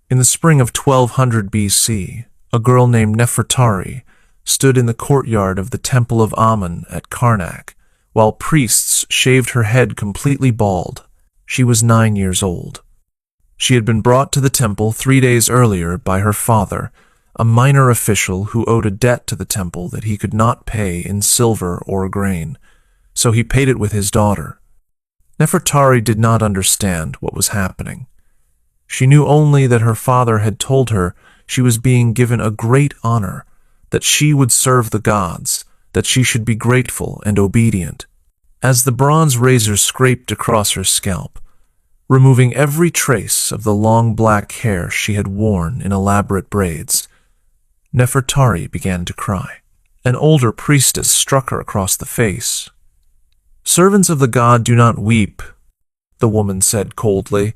In the spring of 1200 BC, a girl named Nefertari stood in the courtyard of the Temple of Amun at Karnak, while priests shaved her head completely bald. She was 9 years old. She had been brought to the temple 3 days earlier by her father, a minor official who owed a debt to the temple that he could not pay in silver or grain, so he paid it with his daughter. Nefertari did not understand what was happening. She knew only that her father had told her she was being given a great honor, that she would serve the gods, that she should be grateful and obedient. As the bronze razor scraped across her scalp, removing every trace of the long black hair she had worn in elaborate braids, Nefertari began to cry. An older priestess struck her across the face. "Servants of the god do not weep," the woman said coldly.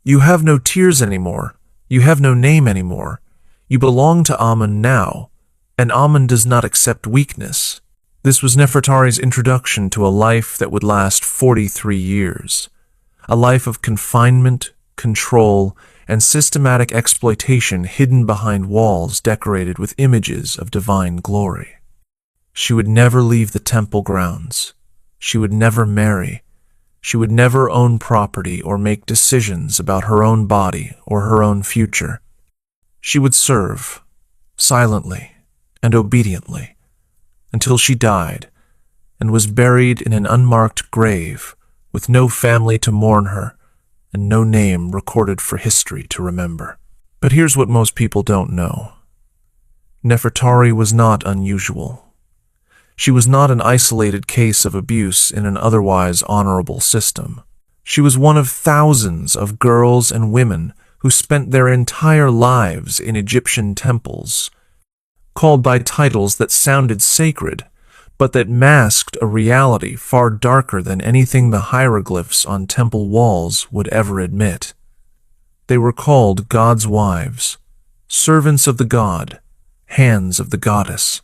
"You have no tears anymore. You have no name anymore. You belong to Amun now, and Amun does not accept weakness." This was Nefertari's introduction to a life that would last 43 years, a life of confinement, control, and systematic exploitation hidden behind walls decorated with images of divine glory. She would never leave the temple grounds. She would never marry. She would never own property or make decisions about her own body or her own future. She would serve, silently and obediently, until she died and was buried in an unmarked grave with no family to mourn her and no name recorded for history to remember. But here's what most people don't know. Nefertari was not unusual. She was not an isolated case of abuse in an otherwise honorable system. She was one of thousands of girls and women who spent their entire lives in Egyptian temples, called by titles that sounded sacred, but that masked a reality far darker than anything the hieroglyphs on temple walls would ever admit. They were called God's wives, servants of the god, hands of the goddess,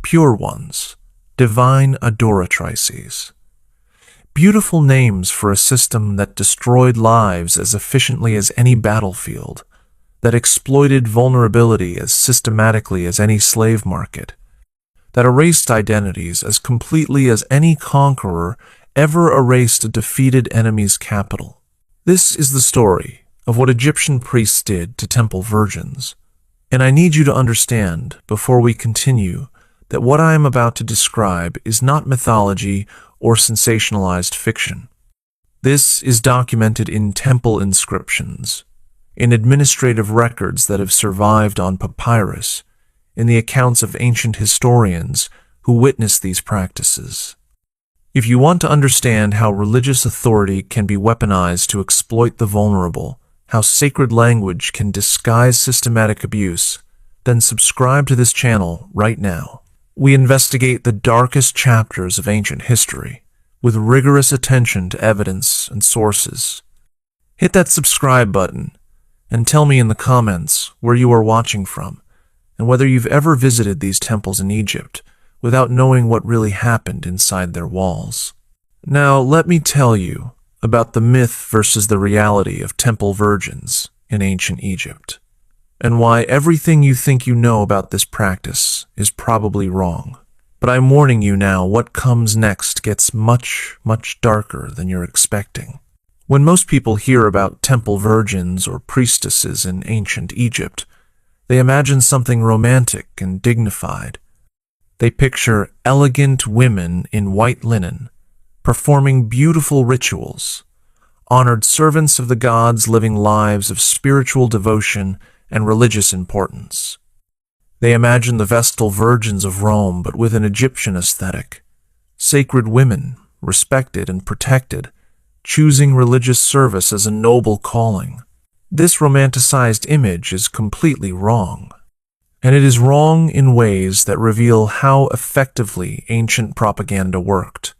pure ones, Divine Adoratrices. Beautiful names for a system that destroyed lives as efficiently as any battlefield, that exploited vulnerability as systematically as any slave market, that erased identities as completely as any conqueror ever erased a defeated enemy's capital. This is the story of what Egyptian priests did to temple virgins, and I need you to understand, before we continue, that what I am about to describe is not mythology or sensationalized fiction. This is documented in temple inscriptions, in administrative records that have survived on papyrus, in the accounts of ancient historians who witnessed these practices. If you want to understand how religious authority can be weaponized to exploit the vulnerable, how sacred language can disguise systematic abuse, then subscribe to this channel right now. We investigate the darkest chapters of ancient history with rigorous attention to evidence and sources. Hit that subscribe button and tell me in the comments where you are watching from and whether you've ever visited these temples in Egypt without knowing what really happened inside their walls. Now, let me tell you about the myth versus the reality of temple virgins in ancient Egypt, and why everything you think you know about this practice is probably wrong. But I'm warning you now, what comes next gets much, much darker than you're expecting. When most people hear about temple virgins or priestesses in ancient Egypt, they imagine something romantic and dignified. They picture elegant women in white linen, performing beautiful rituals, honored servants of the gods living lives of spiritual devotion and religious importance. They imagine the Vestal Virgins of Rome, but with an Egyptian aesthetic. Sacred women, respected and protected, choosing religious service as a noble calling. This romanticized image is completely wrong. And it is wrong in ways that reveal how effectively ancient propaganda worked.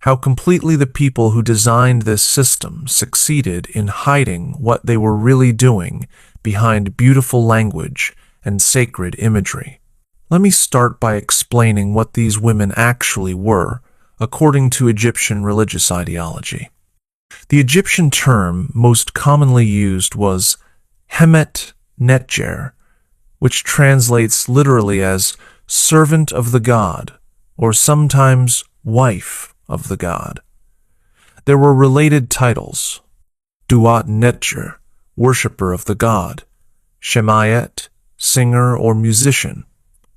How completely the people who designed this system succeeded in hiding what they were really doing behind beautiful language and sacred imagery. Let me start by explaining what these women actually were, according to Egyptian religious ideology. The Egyptian term most commonly used was Hemet Netjer, which translates literally as servant of the god, or sometimes wife of the god. There were related titles: Duat Netjer, worshipper of the god; Shemayet, singer or musician;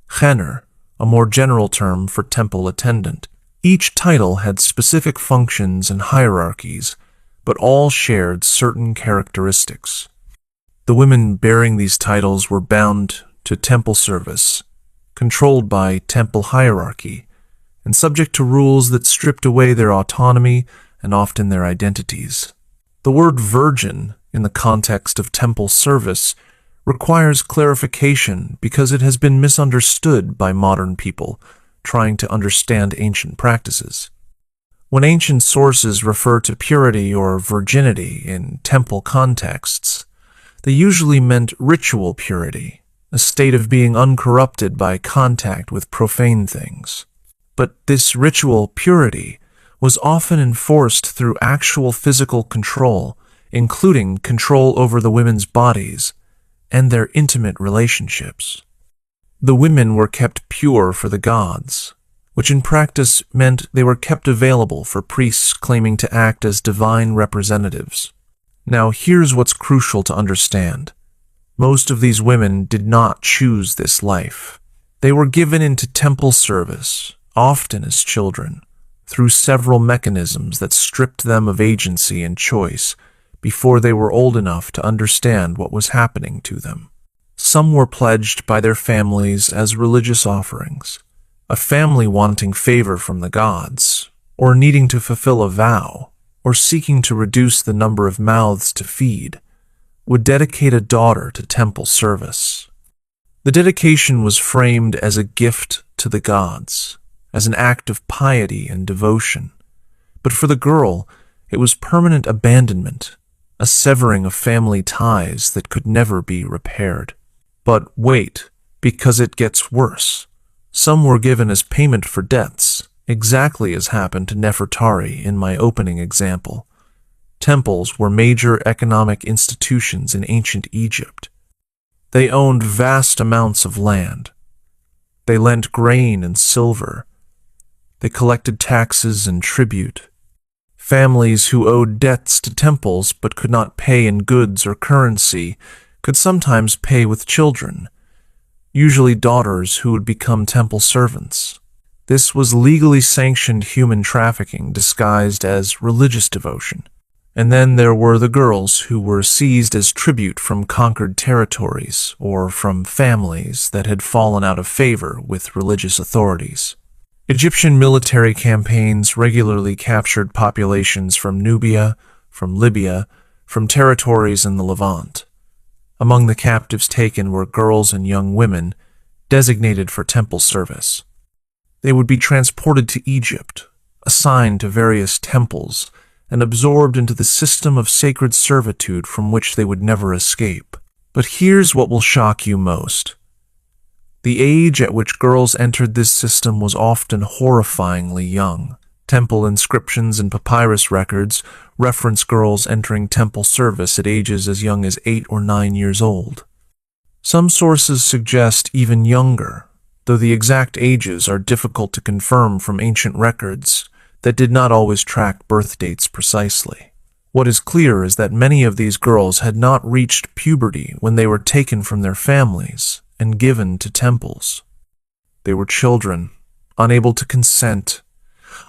Chener, a more general term for temple attendant. Each title had specific functions and hierarchies, but all shared certain characteristics. The women bearing these titles were bound to temple service, controlled by temple hierarchy, and subject to rules that stripped away their autonomy and often their identities. The word virgin, in the context of temple service, requires clarification because it has been misunderstood by modern people trying to understand ancient practices. When ancient sources refer to purity or virginity in temple contexts, they usually meant ritual purity, a state of being uncorrupted by contact with profane things. But this ritual purity was often enforced through actual physical control, including control over the women's bodies and their intimate relationships. The women were kept pure for the gods, which in practice meant they were kept available for priests claiming to act as divine representatives. Now, here's what's crucial to understand. Most of these women did not choose this life. They were given into temple service, often as children, through several mechanisms that stripped them of agency and choice before they were old enough to understand what was happening to them. Some were pledged by their families as religious offerings. A family wanting favor from the gods, or needing to fulfill a vow, or seeking to reduce the number of mouths to feed, would dedicate a daughter to temple service. The dedication was framed as a gift to the gods, as an act of piety and devotion. But for the girl, it was permanent abandonment, a severing of family ties that could never be repaired. But wait, because it gets worse. Some were given as payment for debts, exactly as happened to Nefertari in my opening example. Temples were major economic institutions in ancient Egypt. They owned vast amounts of land. They lent grain and silver. They collected taxes and tribute. Families who owed debts to temples but could not pay in goods or currency could sometimes pay with children, usually daughters who would become temple servants. This was legally sanctioned human trafficking disguised as religious devotion. And then there were the girls who were seized as tribute from conquered territories or from families that had fallen out of favor with religious authorities. Egyptian military campaigns regularly captured populations from Nubia, from Libya, from territories in the Levant. Among the captives taken were girls and young women designated for temple service. They would be transported to Egypt, assigned to various temples, and absorbed into the system of sacred servitude from which they would never escape. But here's what will shock you most. The age at which girls entered this system was often horrifyingly young. Temple inscriptions and papyrus records reference girls entering temple service at ages as young as 8 or 9 years old. Some sources suggest even younger, though the exact ages are difficult to confirm from ancient records that did not always track birth dates precisely. What is clear is that many of these girls had not reached puberty when they were taken from their families and given to temples. They were children, unable to consent,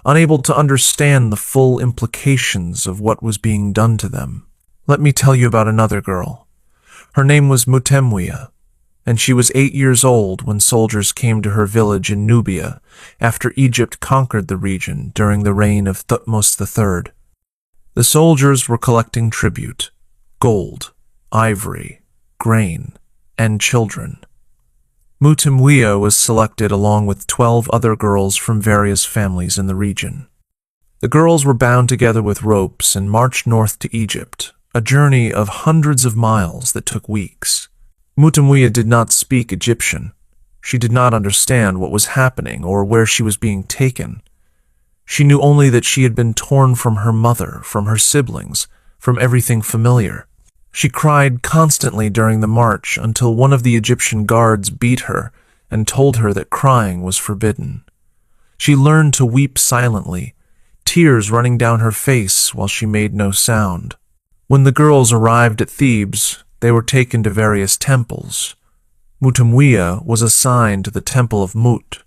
unable to understand the full implications of what was being done to them. Let me tell you about another girl. Her name was Mutemwia, and she was 8 years old when soldiers came to her village in Nubia after Egypt conquered the region during the reign of Thutmose III. The soldiers were collecting tribute: gold, ivory, grain, and children. Mutemwia was selected along with 12 other girls from various families in the region. The girls were bound together with ropes and marched north to Egypt, a journey of hundreds of miles that took weeks. Mutemwia did not speak Egyptian. She did not understand what was happening or where she was being taken. She knew only that she had been torn from her mother, from her siblings, from everything familiar. She cried constantly during the march until one of the Egyptian guards beat her and told her that crying was forbidden. She learned to weep silently, tears running down her face while she made no sound. When the girls arrived at Thebes, they were taken to various temples. Mutamwia was assigned to the temple of Mut,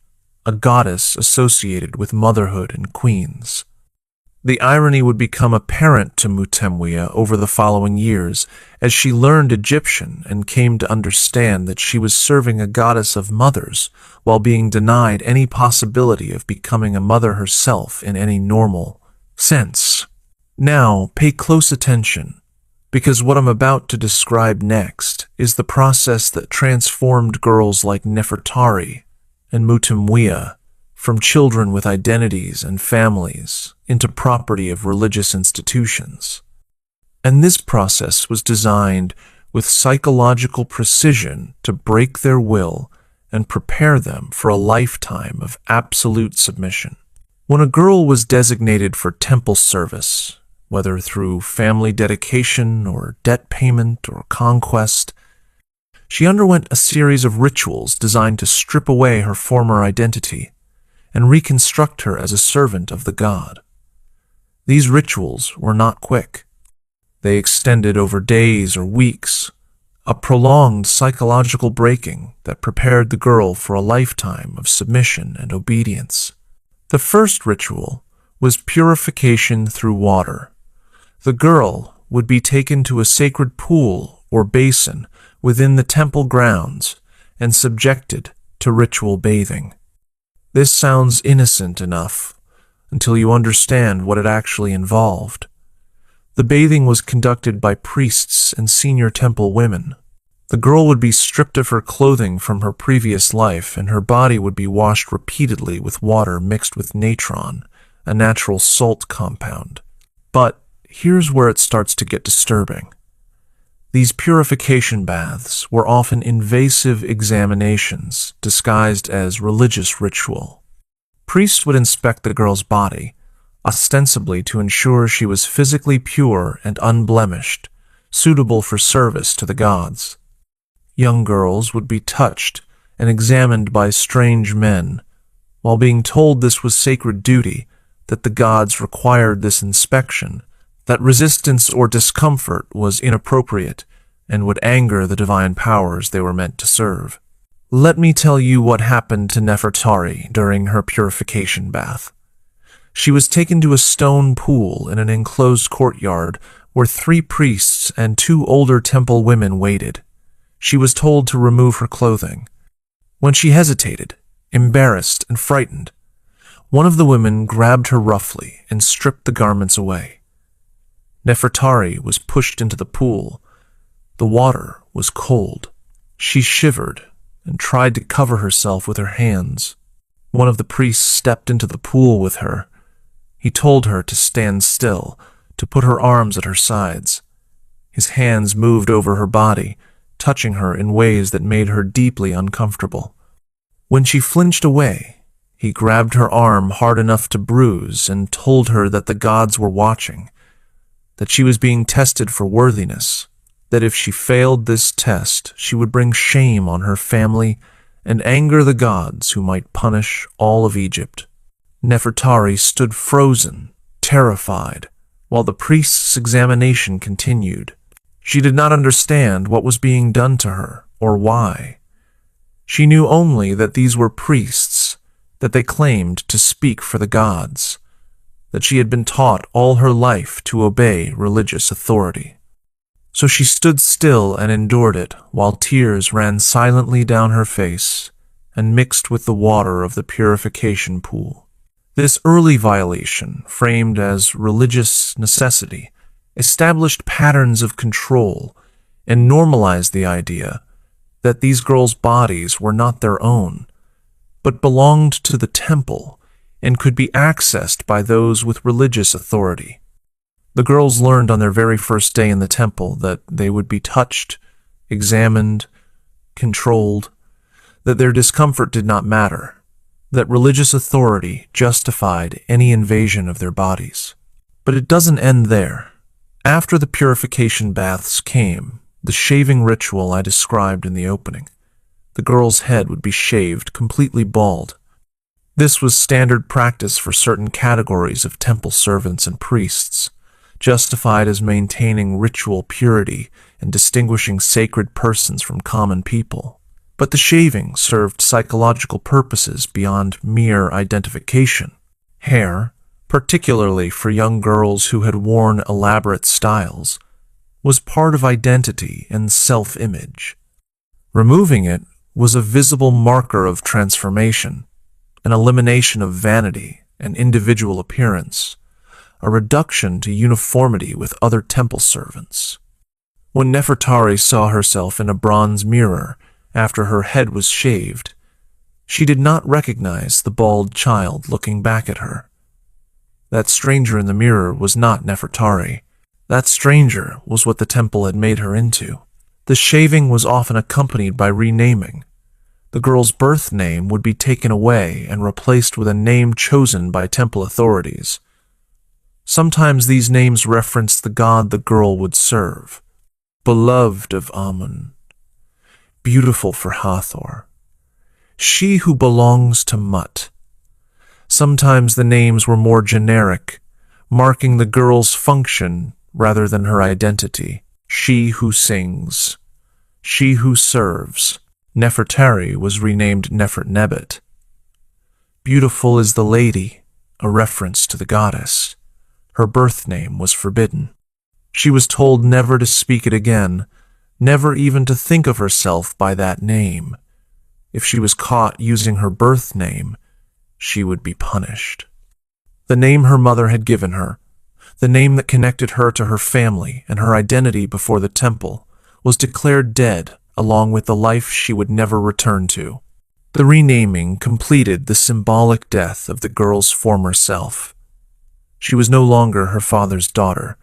a goddess associated with motherhood and queens. The irony would become apparent to Mutamwia over the following years as she learned Egyptian and came to understand that she was serving a goddess of mothers while being denied any possibility of becoming a mother herself in any normal sense. Now, pay close attention, because what I'm about to describe next is the process that transformed girls like Nefertari and Mutamwia from children with identities and families into property of religious institutions. And this process was designed with psychological precision to break their will and prepare them for a lifetime of absolute submission. When a girl was designated for temple service, whether through family dedication or debt payment or conquest, she underwent a series of rituals designed to strip away her former identity and reconstruct her as a servant of the god. These rituals were not quick. They extended over days or weeks, a prolonged psychological breaking that prepared the girl for a lifetime of submission and obedience. The first ritual was purification through water. The girl would be taken to a sacred pool or basin within the temple grounds and subjected to ritual bathing. This sounds innocent enough until you understand what it actually involved. The bathing was conducted by priests and senior temple women. The girl would be stripped of her clothing from her previous life, and her body would be washed repeatedly with water mixed with natron, a natural salt compound. But here's where it starts to get disturbing. These purification baths were often invasive examinations disguised as religious ritual. Priests would inspect the girl's body, ostensibly to ensure she was physically pure and unblemished, suitable for service to the gods. Young girls would be touched and examined by strange men, while being told this was sacred duty, that the gods required this inspection, that resistance or discomfort was inappropriate and would anger the divine powers they were meant to serve. Let me tell you what happened to Nefertari during her purification bath. She was taken to a stone pool in an enclosed courtyard where 3 priests and 2 older temple women waited. She was told to remove her clothing. When she hesitated, embarrassed and frightened, one of the women grabbed her roughly and stripped the garments away. Nefertari was pushed into the pool. The water was cold. She shivered and tried to cover herself with her hands. One of the priests stepped into the pool with her. He told her to stand still, to put her arms at her sides. His hands moved over her body, touching her in ways that made her deeply uncomfortable. When she flinched away, he grabbed her arm hard enough to bruise and told her that the gods were watching, that she was being tested for worthiness, that if she failed this test, she would bring shame on her family and anger the gods who might punish all of Egypt. Nefertari stood frozen, terrified, while the priest's examination continued. She did not understand what was being done to her or why. She knew only that these were priests, that they claimed to speak for the gods, that she had been taught all her life to obey religious authority. So she stood still and endured it while tears ran silently down her face and mixed with the water of the purification pool. This early violation, framed as religious necessity, established patterns of control and normalized the idea that these girls' bodies were not their own, but belonged to the temple and could be accessed by those with religious authority. The girls learned on their very first day in the temple that they would be touched, examined, controlled, that their discomfort did not matter, that religious authority justified any invasion of their bodies. But it doesn't end there. After the purification baths came the shaving ritual I described in the opening. The girl's head would be shaved completely bald. This was standard practice for certain categories of temple servants and priests, justified as maintaining ritual purity and distinguishing sacred persons from common people. But the shaving served psychological purposes beyond mere identification. Hair, particularly for young girls who had worn elaborate styles, was part of identity and self-image. Removing it was a visible marker of transformation, an elimination of vanity and individual appearance, a reduction to uniformity with other temple servants. When Nefertari saw herself in a bronze mirror after her head was shaved, she did not recognize the bald child looking back at her. That stranger in the mirror was not Nefertari. That stranger was what the temple had made her into. The shaving was often accompanied by renaming. The girl's birth name would be taken away and replaced with a name chosen by temple authorities. Sometimes these names referenced the god the girl would serve. Beloved of Amun, beautiful for Hathor, she who belongs to Mut. Sometimes the names were more generic, marking the girl's function rather than her identity. She who sings, she who serves. Nefertari was renamed Nefertnebet. Beautiful is the lady, a reference to the goddess. Her birth name was forbidden. She was told never to speak it again, never even to think of herself by that name. If she was caught using her birth name, she would be punished. The name her mother had given her, the name that connected her to her family and her identity before the temple, was declared dead along with the life she would never return to. The renaming completed the symbolic death of the girl's former self. She was no longer her father's daughter.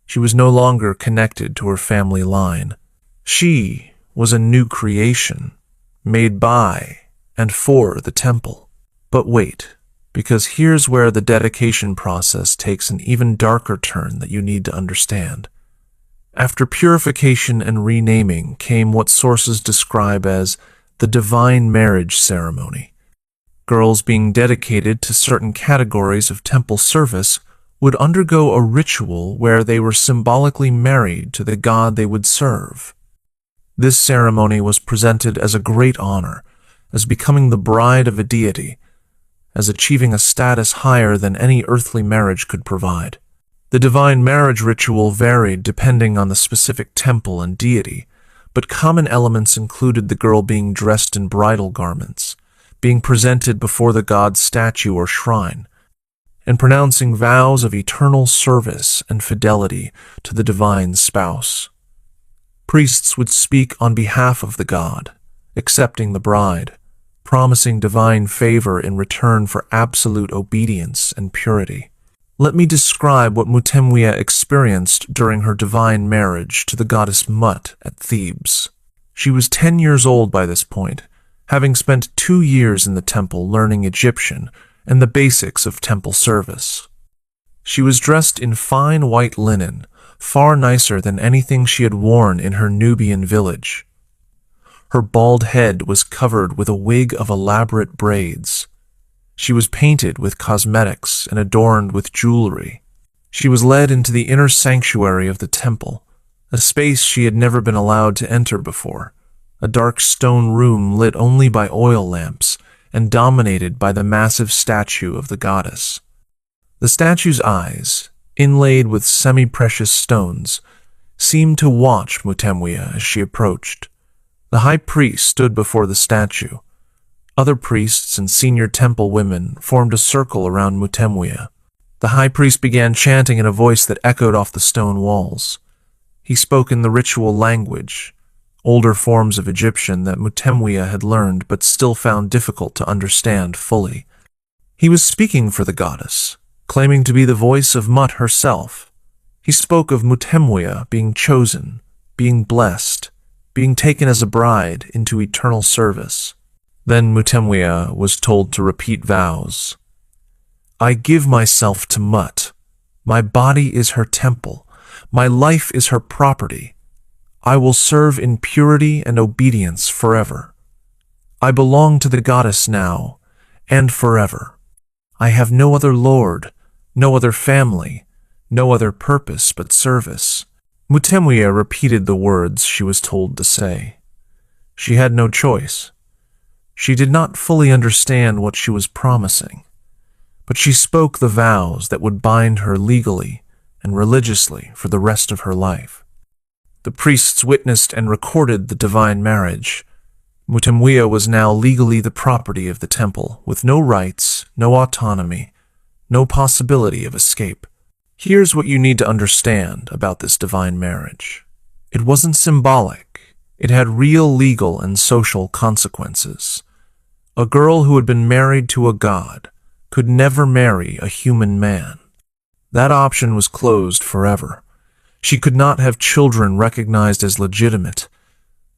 She was no longer connected to her family line. She was a new creation, made by and for the temple. But wait, because here's where the dedication process takes an even darker turn that you need to understand. After purification and renaming came what sources describe as the divine marriage ceremony. Girls being dedicated to certain categories of temple service would undergo a ritual where they were symbolically married to the god they would serve. This ceremony was presented as a great honor, as becoming the bride of a deity, as achieving a status higher than any earthly marriage could provide. The divine marriage ritual varied depending on the specific temple and deity, but common elements included the girl being dressed in bridal garments, being presented before the god's statue or shrine, and pronouncing vows of eternal service and fidelity to the divine spouse. Priests would speak on behalf of the god, accepting the bride, promising divine favor in return for absolute obedience and purity. Let me describe what Mutemwia experienced during her divine marriage to the goddess Mut at Thebes. She was 10 years old by this point, having spent 2 years in the temple learning Egyptian and the basics of temple service. She was dressed in fine white linen, far nicer than anything she had worn in her Nubian village. Her bald head was covered with a wig of elaborate braids. She was painted with cosmetics and adorned with jewelry. She was led into the inner sanctuary of the temple, a space she had never been allowed to enter before, a dark stone room lit only by oil lamps and dominated by the massive statue of the goddess. The statue's eyes, inlaid with semi-precious stones, seemed to watch Mutemwia as she approached. The high priest stood before the statue. Other priests and senior temple women formed a circle around Mutemwia. The high priest began chanting in a voice that echoed off the stone walls. He spoke in the ritual language, older forms of Egyptian that Mutemwia had learned but still found difficult to understand fully. He was speaking for the goddess, claiming to be the voice of Mut herself. He spoke of Mutemwia being chosen, being blessed, being taken as a bride into eternal service. Then Mutemwia was told to repeat vows. I give myself to Mut. My body is her temple. My life is her property. I will serve in purity and obedience forever. I belong to the goddess now and forever. I have no other lord, no other family, no other purpose but service." Mutemwia repeated the words she was told to say. She had no choice. She did not fully understand what she was promising, but she spoke the vows that would bind her legally and religiously for the rest of her life. The priests witnessed and recorded the divine marriage. Mutemwia was now legally the property of the temple, with no rights, no autonomy, no possibility of escape. Here's what you need to understand about this divine marriage. It wasn't symbolic. It had real legal and social consequences. A girl who had been married to a god could never marry a human man. That option was closed forever. She could not have children recognized as legitimate.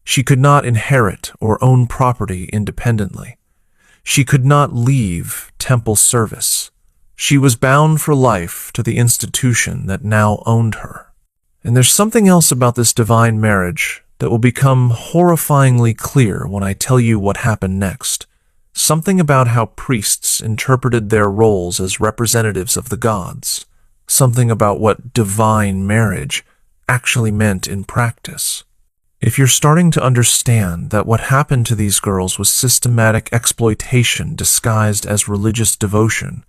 She could not inherit or own property independently. She could not leave temple service. She was bound for life to the institution that now owned her. And there's something else about this divine marriage that will become horrifyingly clear when I tell you what happened next. Something about how priests interpreted their roles as representatives of the gods. Something about what divine marriage actually meant in practice. If you're starting to understand that what happened to these girls was systematic exploitation disguised as religious devotion,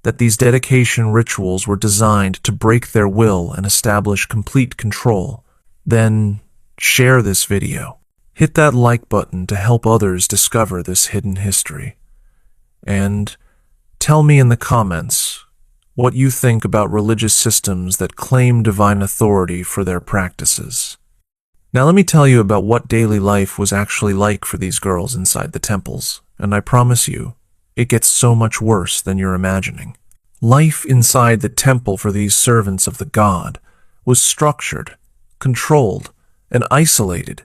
that these dedication rituals were designed to break their will and establish complete control, then share this video. Hit that like button to help others discover this hidden history. And tell me in the comments what you think about religious systems that claim divine authority for their practices. Now let me tell you about what daily life was actually like for these girls inside the temples, and I promise you, it gets so much worse than you're imagining. Life inside the temple for these servants of the god was structured, controlled, and isolated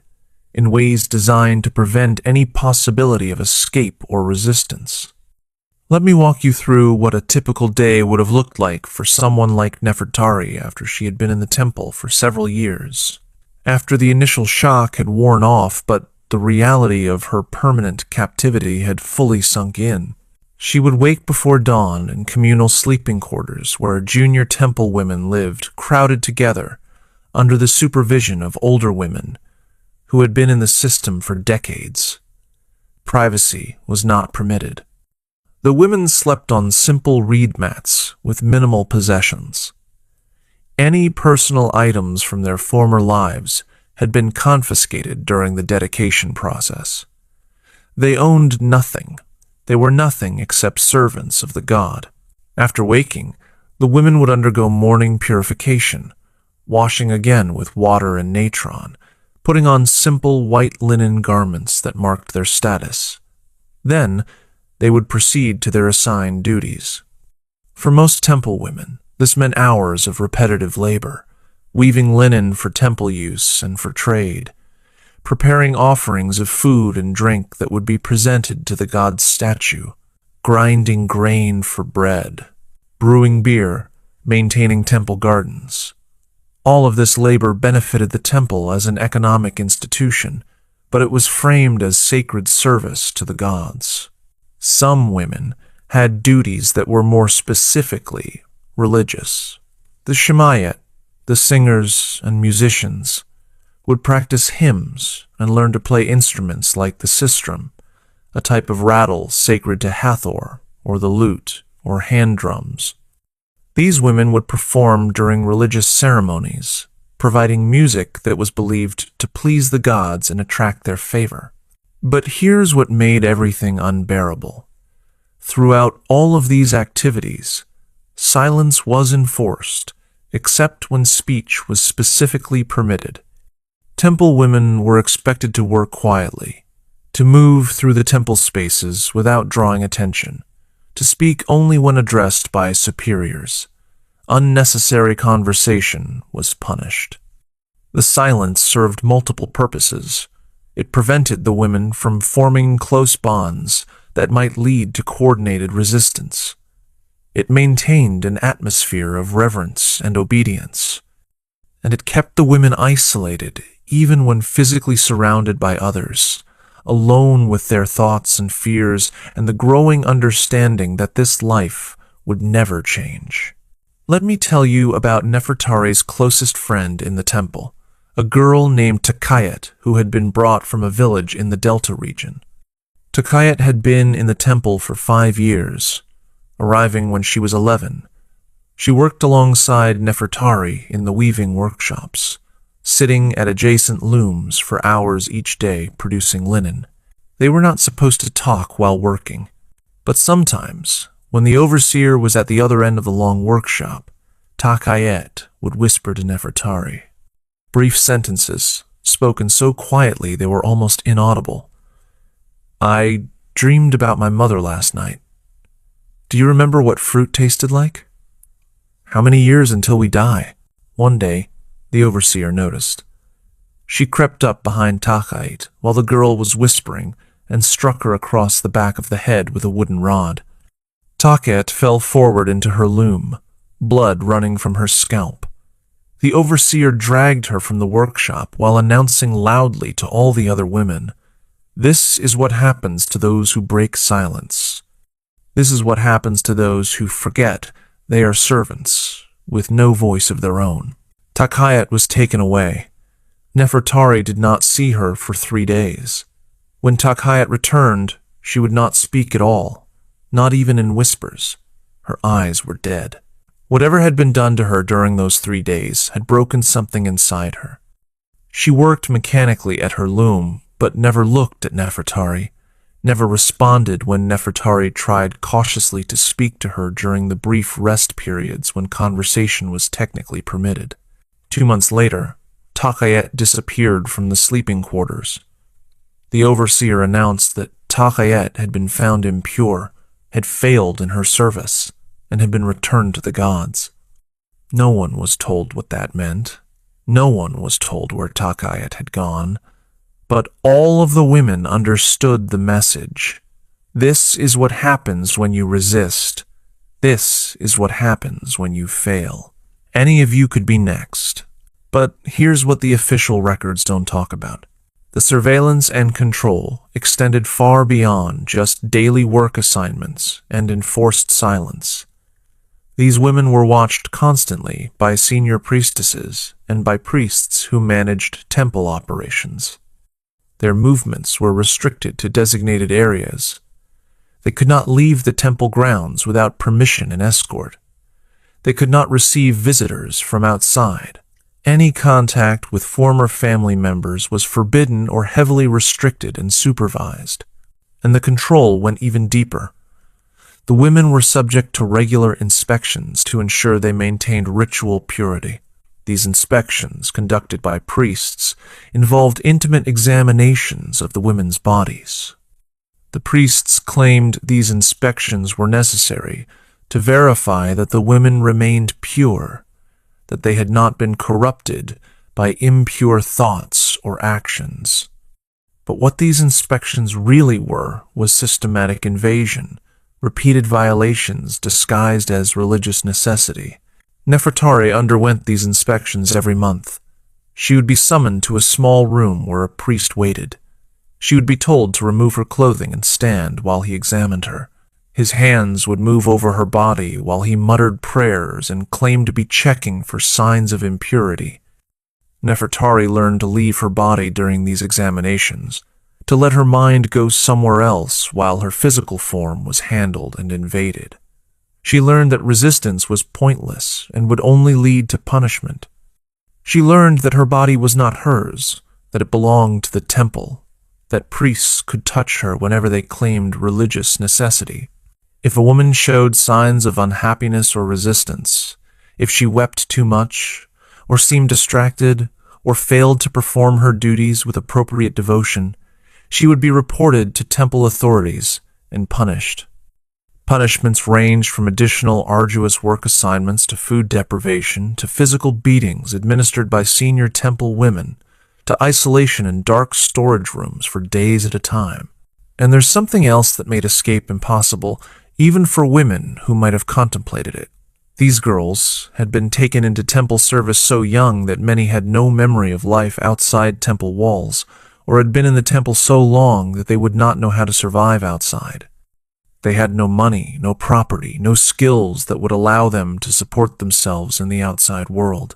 in ways designed to prevent any possibility of escape or resistance. Let me walk you through what a typical day would have looked like for someone like Nefertari after she had been in the temple for several years. After the initial shock had worn off, but the reality of her permanent captivity had fully sunk in, she would wake before dawn in communal sleeping quarters where junior temple women lived crowded together under the supervision of older women who had been in the system for decades. Privacy was not permitted. The women slept on simple reed mats with minimal possessions. Any personal items from their former lives had been confiscated during the dedication process. They owned nothing. They were nothing except servants of the god. After waking, the women would undergo morning purification, washing again with water and natron, putting on simple white linen garments that marked their status. Then, they would proceed to their assigned duties. For most temple women, this meant hours of repetitive labor, weaving linen for temple use and for trade, preparing offerings of food and drink that would be presented to the god's statue, grinding grain for bread, brewing beer, maintaining temple gardens. All of this labor benefited the temple as an economic institution, but it was framed as sacred service to the gods. Some women had duties that were more specifically religious. The Shemayet, the singers and musicians, would practice hymns and learn to play instruments like the sistrum, a type of rattle sacred to Hathor, or the lute, or hand drums. These women would perform during religious ceremonies, providing music that was believed to please the gods and attract their favor. But here's what made everything unbearable. Throughout all of these activities, silence was enforced, except when speech was specifically permitted. Temple women were expected to work quietly, to move through the temple spaces without drawing attention, to speak only when addressed by superiors. Unnecessary conversation was punished. The silence served multiple purposes. It prevented the women from forming close bonds that might lead to coordinated resistance. It maintained an atmosphere of reverence and obedience. and it kept the women isolated, even when physically surrounded by others, alone with their thoughts and fears and the growing understanding that this life would never change. Let me tell you about Nefertari's closest friend in the temple, a girl named Takayet who had been brought from a village in the Delta region. Takayet had been in the temple for 5 years, arriving when she was 11. She worked alongside Nefertari in the weaving workshops, sitting at adjacent looms for hours each day producing linen. They were not supposed to talk while working, but sometimes, when the overseer was at the other end of the long workshop, Takayet would whisper to Nefertari. Brief sentences, spoken so quietly they were almost inaudible. "I dreamed about my mother last night. Do you remember what fruit tasted like? How many years until we die?" One day, the overseer noticed. She crept up behind Takayet while the girl was whispering and struck her across the back of the head with a wooden rod. Takayet fell forward into her loom, blood running from her scalp. The overseer dragged her from the workshop while announcing loudly to all the other women, "This is what happens to those who break silence. This is what happens to those who forget they are servants, with no voice of their own." Takayet was taken away. Nefertari did not see her for 3 days. When Takayet returned, she would not speak at all, not even in whispers. Her eyes were dead. Whatever had been done to her during those 3 days had broken something inside her. She worked mechanically at her loom, but never looked at Nefertari, never responded when Nefertari tried cautiously to speak to her during the brief rest periods when conversation was technically permitted. 2 months later, Takayet disappeared from the sleeping quarters. The overseer announced that Takayet had been found impure, had failed in her service, and had been returned to the gods. No one was told what that meant. No one was told where Takayet had gone. But all of the women understood the message. This is what happens when you resist. This is what happens when you fail. Any of you could be next. But here's what the official records don't talk about. The surveillance and control extended far beyond just daily work assignments and enforced silence. These women were watched constantly by senior priestesses and by priests who managed temple operations. Their movements were restricted to designated areas. They could not leave the temple grounds without permission and escort. They could not receive visitors from outside. Any contact with former family members was forbidden or heavily restricted and supervised. And the control went even deeper. The women were subject to regular inspections to ensure they maintained ritual purity. These inspections, conducted by priests, involved intimate examinations of the women's bodies. The priests claimed these inspections were necessary to verify that the women remained pure, that they had not been corrupted by impure thoughts or actions. But what these inspections really were was systematic invasion, repeated violations disguised as religious necessity. Nefertari underwent these inspections every month. She would be summoned to a small room where a priest waited. She would be told to remove her clothing and stand while he examined her. His hands would move over her body while he muttered prayers and claimed to be checking for signs of impurity. Nefertari learned to leave her body during these examinations, to let her mind go somewhere else while her physical form was handled and invaded. She learned that resistance was pointless and would only lead to punishment. She learned that her body was not hers, that it belonged to the temple, that priests could touch her whenever they claimed religious necessity. If a woman showed signs of unhappiness or resistance, if she wept too much, or seemed distracted, or failed to perform her duties with appropriate devotion, she would be reported to temple authorities and punished. Punishments ranged from additional arduous work assignments to food deprivation to physical beatings administered by senior temple women to isolation in dark storage rooms for days at a time. And there's something else that made escape impossible, even for women who might have contemplated it: These girls had been taken into temple service so young that many had no memory of life outside temple walls, or had been in the temple so long that they would not know how to survive outside. They had no money, no property, no skills that would allow them to support themselves in the outside world.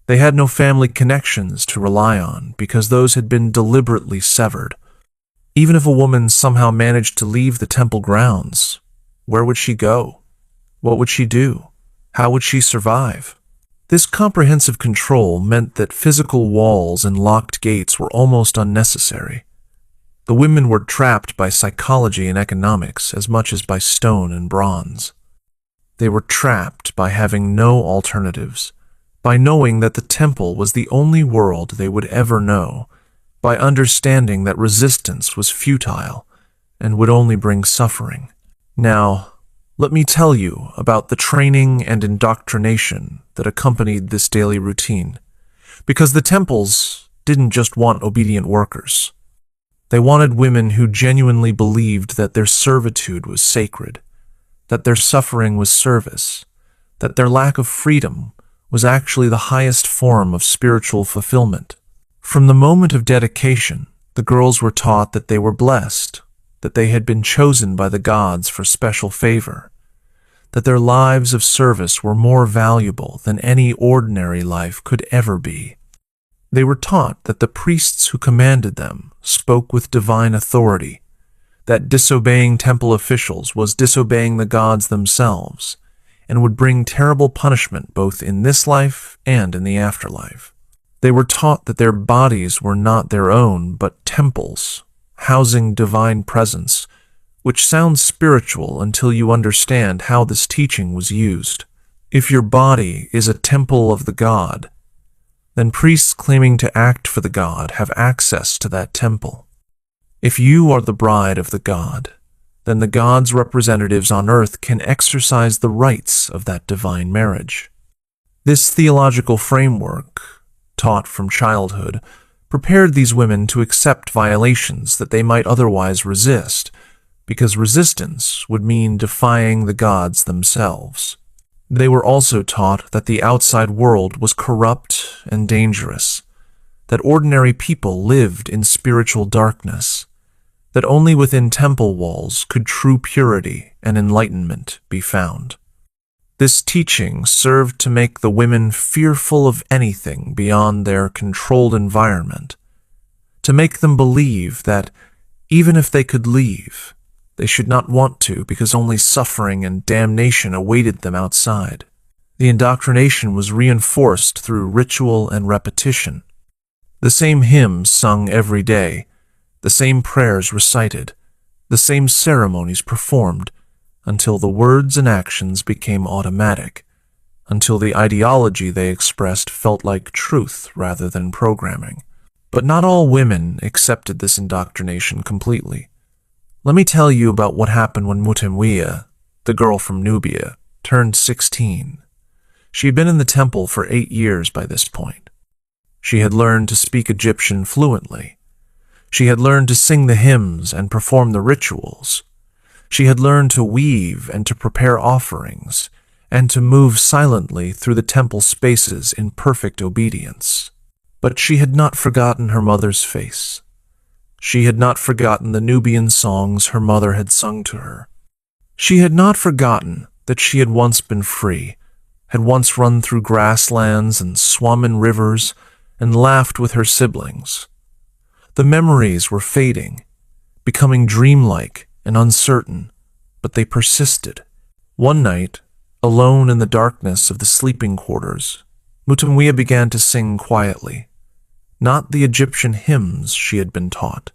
They had no family connections to rely on because those had been deliberately severed. Even if a woman somehow managed to leave the temple grounds, where would she go? What would she do? How would she survive? This comprehensive control meant that physical walls and locked gates were almost unnecessary. The women were trapped by psychology and economics as much as by stone and bronze. They were trapped by having no alternatives, by knowing that the temple was the only world they would ever know, by understanding that resistance was futile and would only bring suffering. Now, let me tell you about the training and indoctrination that accompanied this daily routine, because the temples didn't just want obedient workers. They wanted women who genuinely believed that their servitude was sacred, that their suffering was service, that their lack of freedom was actually the highest form of spiritual fulfillment. From the moment of dedication, the girls were taught that they were blessed, that they had been chosen by the gods for special favor, that their lives of service were more valuable than any ordinary life could ever be. They were taught that the priests who commanded them spoke with divine authority, that disobeying temple officials was disobeying the gods themselves, and would bring terrible punishment both in this life and in the afterlife. They were taught that their bodies were not their own, but temples, housing divine presence, which sounds spiritual until you understand how this teaching was used. If your body is a temple of the god, then priests claiming to act for the god have access to that temple. If you are the bride of the god, then the god's representatives on earth can exercise the rights of that divine marriage. This theological framework, taught from childhood, prepared these women to accept violations that they might otherwise resist, because resistance would mean defying the gods themselves. They were also taught that the outside world was corrupt and dangerous, that ordinary people lived in spiritual darkness, that only within temple walls could true purity and enlightenment be found. This teaching served to make the women fearful of anything beyond their controlled environment, to make them believe that even if they could leave, they should not want to because only suffering and damnation awaited them outside. The indoctrination was reinforced through ritual and repetition. The same hymns sung every day, the same prayers recited, the same ceremonies performed, until the words and actions became automatic, until the ideology they expressed felt like truth rather than programming. But not all women accepted this indoctrination completely. Let me tell you about what happened when Mutemwiya, the girl from Nubia, turned 16. She had been in the temple for 8 years by this point. She had learned to speak Egyptian fluently. She had learned to sing the hymns and perform the rituals. She had learned to weave and to prepare offerings, and to move silently through the temple spaces in perfect obedience. But she had not forgotten her mother's face. She had not forgotten the Nubian songs her mother had sung to her. She had not forgotten that she had once been free, had once run through grasslands and swum in rivers and laughed with her siblings. The memories were fading, becoming dreamlike and uncertain, but they persisted. One night, alone in the darkness of the sleeping quarters, Mutemwiya began to sing quietly, not the Egyptian hymns she had been taught.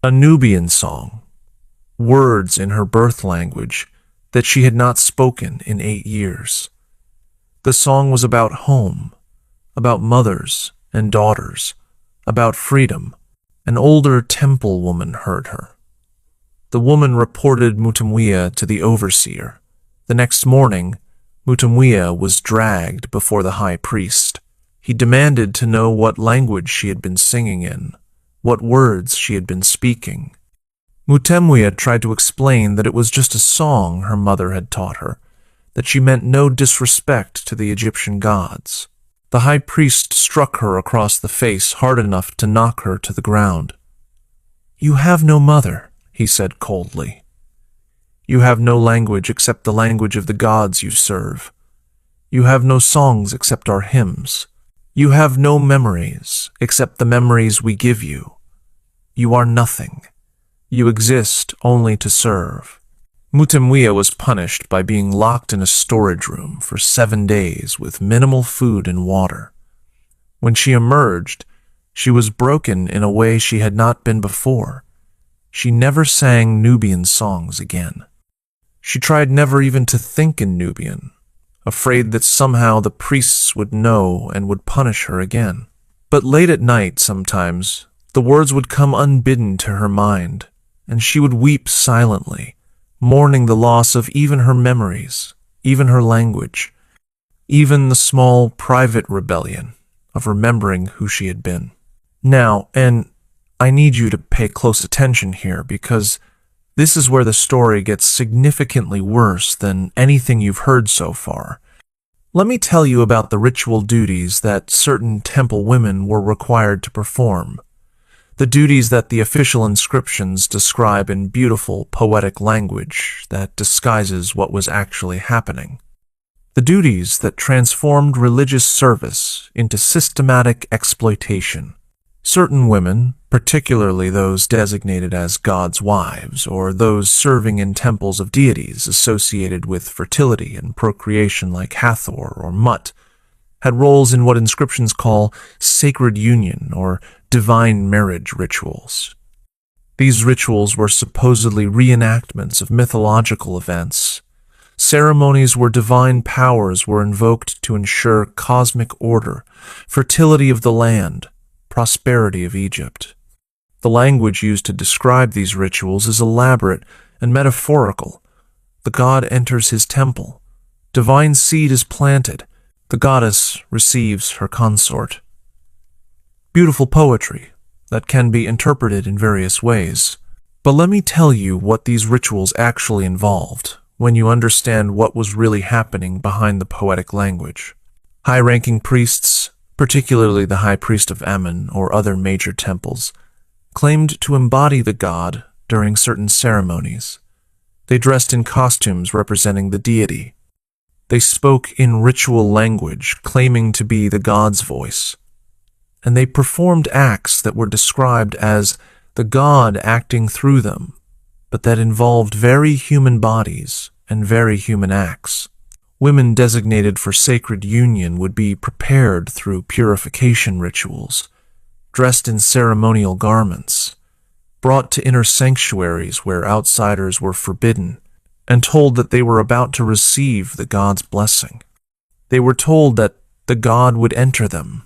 A Nubian song, words in her birth language that she had not spoken in 8 years. The song was about home, about mothers and daughters, about freedom. An older temple woman heard her. The woman reported Mutemwiya to the overseer. The next morning, Mutemwiya was dragged before the high priest. He demanded to know what language she had been singing in, what words she had been speaking. Mutemwiya tried to explain that it was just a song her mother had taught her, that she meant no disrespect to the Egyptian gods. The high priest struck her across the face hard enough to knock her to the ground. "You have no mother," he said coldly. "You have no language except the language of the gods you serve. You have no songs except our hymns. You have no memories except the memories we give you. You are nothing. You exist only to serve." Mutemwia was punished by being locked in a storage room for 7 days with minimal food and water. When she emerged, she was broken in a way she had not been before. She never sang Nubian songs again. She tried never even to think in Nubian, afraid that somehow the priests would know and would punish her again. But late at night, sometimes, the words would come unbidden to her mind, and she would weep silently, mourning the loss of even her memories, even her language, even the small private rebellion of remembering who she had been. Now, and I need you to pay close attention here, because this is where the story gets significantly worse than anything you've heard so far. Let me tell you about the ritual duties that certain temple women were required to perform. The duties that the official inscriptions describe in beautiful, poetic language that disguises what was actually happening. The duties that transformed religious service into systematic exploitation. Certain women, particularly those designated as God's wives or those serving in temples of deities associated with fertility and procreation like Hathor or Mut, had roles in what inscriptions call sacred union or divine marriage rituals. These rituals were supposedly reenactments of mythological events, ceremonies where divine powers were invoked to ensure cosmic order, fertility of the land, prosperity of Egypt. The language used to describe these rituals is elaborate and metaphorical. The god enters his temple. Divine seed is planted. The goddess receives her consort. Beautiful poetry that can be interpreted in various ways. But let me tell you what these rituals actually involved when you understand what was really happening behind the poetic language. High-ranking priests, particularly the high priest of Amun or other major temples, claimed to embody the god during certain ceremonies. They dressed in costumes representing the deity. They spoke in ritual language, claiming to be the god's voice. And they performed acts that were described as the god acting through them, but that involved very human bodies and very human acts. Women designated for sacred union would be prepared through purification rituals, dressed in ceremonial garments, brought to inner sanctuaries where outsiders were forbidden, and told that they were about to receive the god's blessing. They were told that the god would enter them,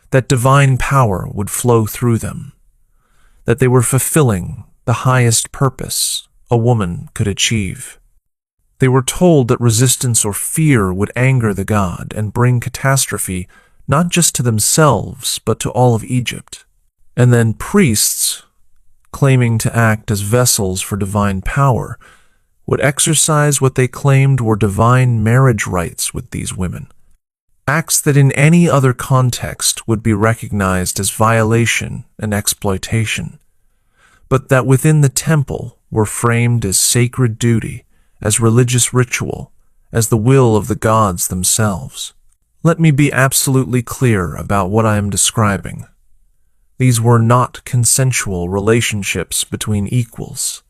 that divine power would flow through them, that they were fulfilling the highest purpose a woman could achieve. They were told that resistance or fear would anger the god and bring catastrophe not just to themselves but to all of Egypt. And then priests, claiming to act as vessels for divine power, would exercise what they claimed were divine marriage rites with these women. Acts that in any other context would be recognized as violation and exploitation, but that within the temple were framed as sacred duty, as religious ritual, as the will of the gods themselves. Let me be absolutely clear about what I am describing. These were not consensual relationships between equals.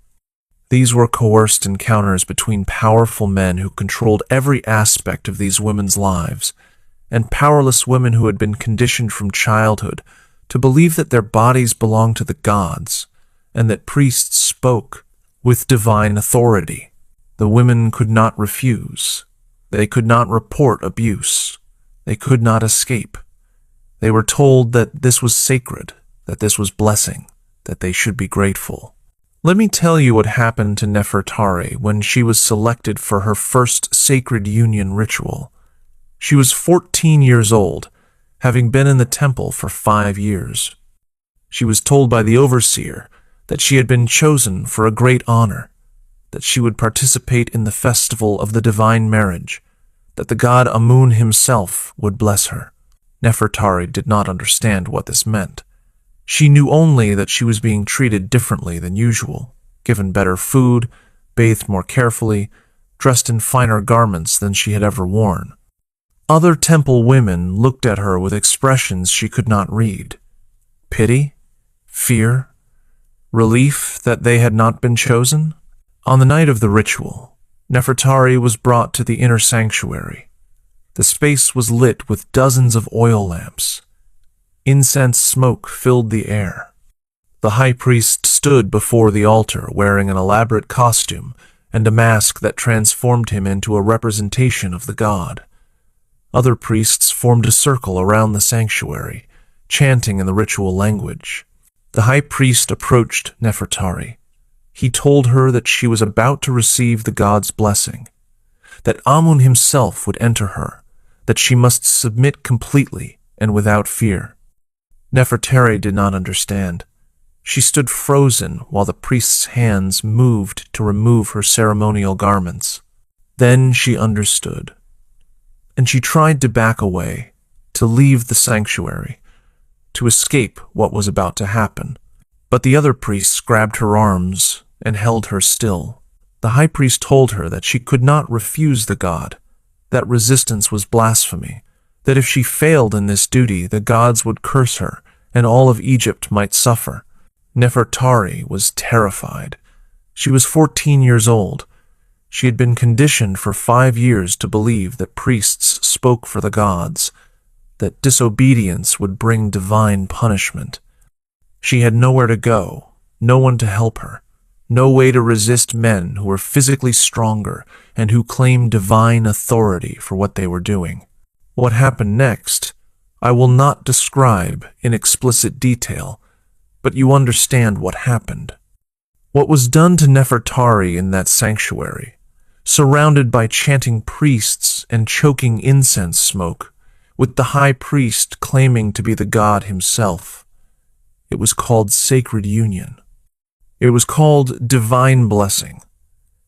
These were coerced encounters between powerful men who controlled every aspect of these women's lives, and powerless women who had been conditioned from childhood to believe that their bodies belonged to the gods, and that priests spoke with divine authority. The women could not refuse. They could not report abuse. They could not escape. They were told that this was sacred, that this was blessing, that they should be grateful. Let me tell you what happened to Nefertari when she was selected for her first sacred union ritual. She was 14 years old, having been in the temple for 5 years. She was told by the overseer that she had been chosen for a great honor, that she would participate in the festival of the divine marriage, that the god Amun himself would bless her. Nefertari did not understand what this meant. She knew only that she was being treated differently than usual, given better food, bathed more carefully, dressed in finer garments than she had ever worn. Other temple women looked at her with expressions she could not read. Pity? Fear? Relief that they had not been chosen? On the night of the ritual, Nefertari was brought to the inner sanctuary. The space was lit with dozens of oil lamps. Incense smoke filled the air. The high priest stood before the altar wearing an elaborate costume and a mask that transformed him into a representation of the god. Other priests formed a circle around the sanctuary, chanting in the ritual language. The high priest approached Nefertari. He told her that she was about to receive the god's blessing, that Amun himself would enter her, that she must submit completely and without fear. Nefertari did not understand. She stood frozen while the priest's hands moved to remove her ceremonial garments. Then she understood, and she tried to back away, to leave the sanctuary, to escape what was about to happen. But the other priests grabbed her arms and held her still. The high priest told her that she could not refuse the god, that resistance was blasphemy, that if she failed in this duty, the gods would curse her, and all of Egypt might suffer. Nefertari was terrified. She was 14 years old. She had been conditioned for 5 years to believe that priests spoke for the gods, that disobedience would bring divine punishment. She had nowhere to go, no one to help her, no way to resist men who were physically stronger and who claimed divine authority for what they were doing. What happened next, I will not describe in explicit detail, but you understand what happened. What was done to Nefertari in that sanctuary, surrounded by chanting priests and choking incense smoke, with the high priest claiming to be the god himself. It was called sacred union. It was called divine blessing.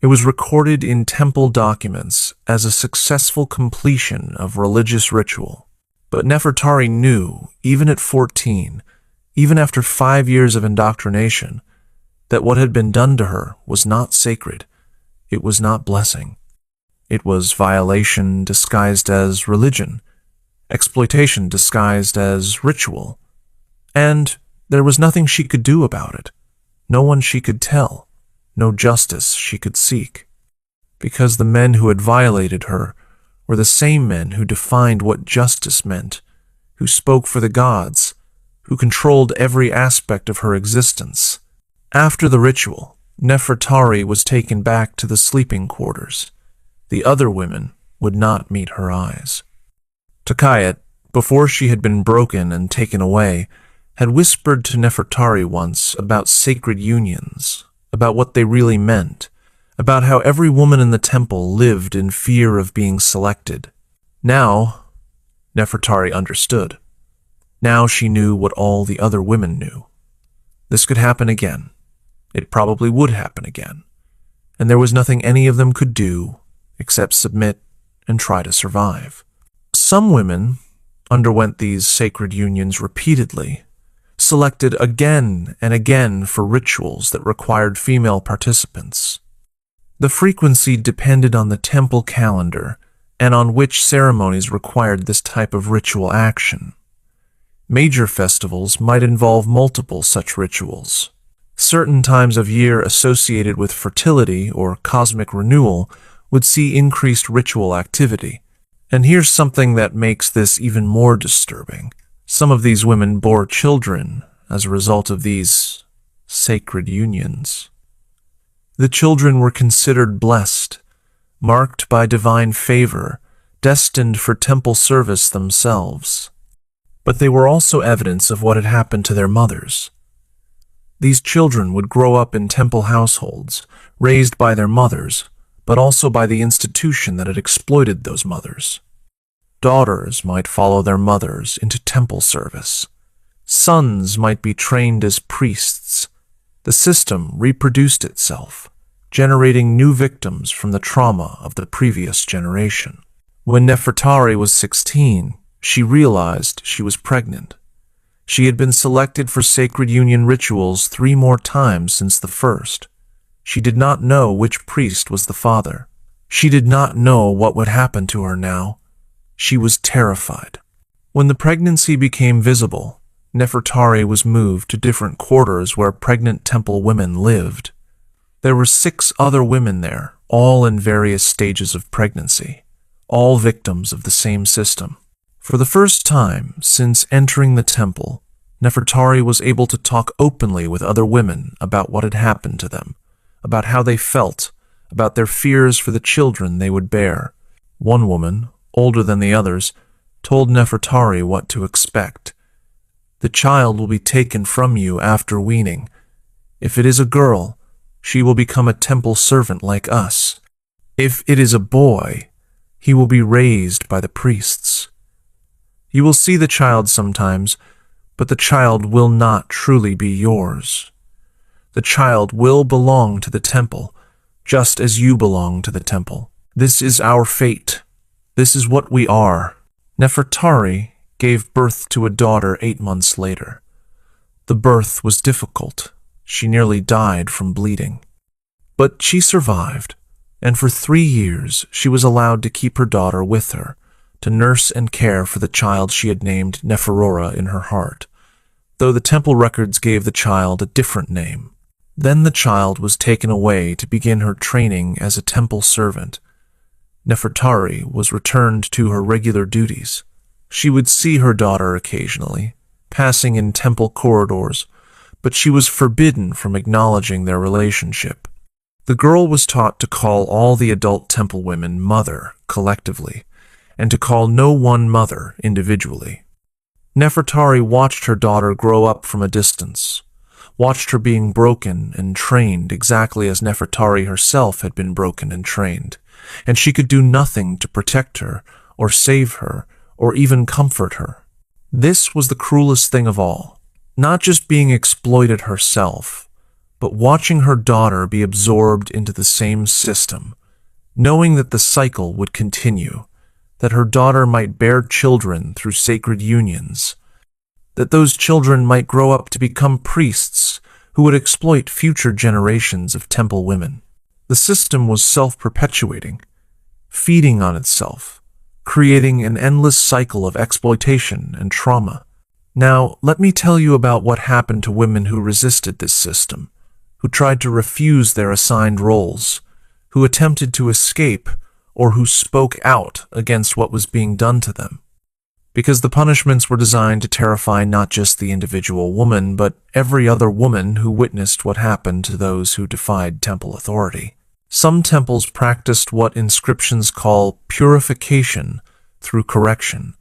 It was recorded in temple documents as a successful completion of religious ritual. But Nefertari knew, even at 14, even after 5 years of indoctrination, that what had been done to her was not sacred. It was not blessing. It was violation disguised as religion, exploitation disguised as ritual, and there was nothing she could do about it, no one she could tell, no justice she could seek, because the men who had violated her were the same men who defined what justice meant, who spoke for the gods, who controlled every aspect of her existence. After the ritual, Nefertari was taken back to the sleeping quarters. The other women would not meet her eyes. Takayat, before she had been broken and taken away, had whispered to Nefertari once about sacred unions, about what they really meant, about how every woman in the temple lived in fear of being selected. Now, Nefertari understood. Now she knew what all the other women knew. This could happen again. It probably would happen again. And there was nothing any of them could do except submit and try to survive. Some women underwent these sacred unions repeatedly, selected again and again for rituals that required female participants. The frequency depended on the temple calendar and on which ceremonies required this type of ritual action. Major festivals might involve multiple such rituals. Certain times of year associated with fertility or cosmic renewal would see increased ritual activity. And here's something that makes this even more disturbing. Some of these women bore children as a result of these sacred unions. The children were considered blessed, marked by divine favor, destined for temple service themselves. But they were also evidence of what had happened to their mothers. These children would grow up in temple households, raised by their mothers, but also by the institution that had exploited those mothers. Daughters might follow their mothers into temple service. Sons might be trained as priests. The system reproduced itself. generating new victims from the trauma of the previous generation. When Nefertari was 16, she realized she was pregnant. She had been selected for sacred union rituals 3 more times since the first. She did not know which priest was the father. She did not know what would happen to her now. She was terrified. When the pregnancy became visible, Nefertari was moved to different quarters where pregnant temple women lived. There were 6 other women there, all in various stages of pregnancy, all victims of the same system. For the first time since entering the temple, Nefertari was able to talk openly with other women about what had happened to them, about how they felt, about their fears for the children they would bear. One woman, older than the others, told Nefertari what to expect. "The child will be taken from you after weaning. If it is a girl, she will become a temple servant like us. If it is a boy, he will be raised by the priests. You will see the child sometimes, but the child will not truly be yours. The child will belong to the temple, just as you belong to the temple. This is our fate. This is what we are." Nefertari gave birth to a daughter 8 months later. The birth was difficult. She nearly died from bleeding. But she survived, and for 3 years she was allowed to keep her daughter with her, to nurse and care for the child she had named Neferora in her heart, though the temple records gave the child a different name. Then the child was taken away to begin her training as a temple servant. Nefertari was returned to her regular duties. She would see her daughter occasionally, passing in temple corridors, but she was forbidden from acknowledging their relationship. The girl was taught to call all the adult temple women mother collectively, and to call no one mother individually. Nefertari watched her daughter grow up from a distance, watched her being broken and trained exactly as Nefertari herself had been broken and trained, and she could do nothing to protect her, or save her, or even comfort her. This was the cruelest thing of all, not just being exploited herself, but watching her daughter be absorbed into the same system, knowing that the cycle would continue, that her daughter might bear children through sacred unions, that those children might grow up to become priests who would exploit future generations of temple women. The system was self-perpetuating, feeding on itself, creating an endless cycle of exploitation and trauma. Now, let me tell you about what happened to women who resisted this system, who tried to refuse their assigned roles, who attempted to escape, or who spoke out against what was being done to them. Because the punishments were designed to terrify not just the individual woman, but every other woman who witnessed what happened to those who defied temple authority. Some temples practiced what inscriptions call purification through correction.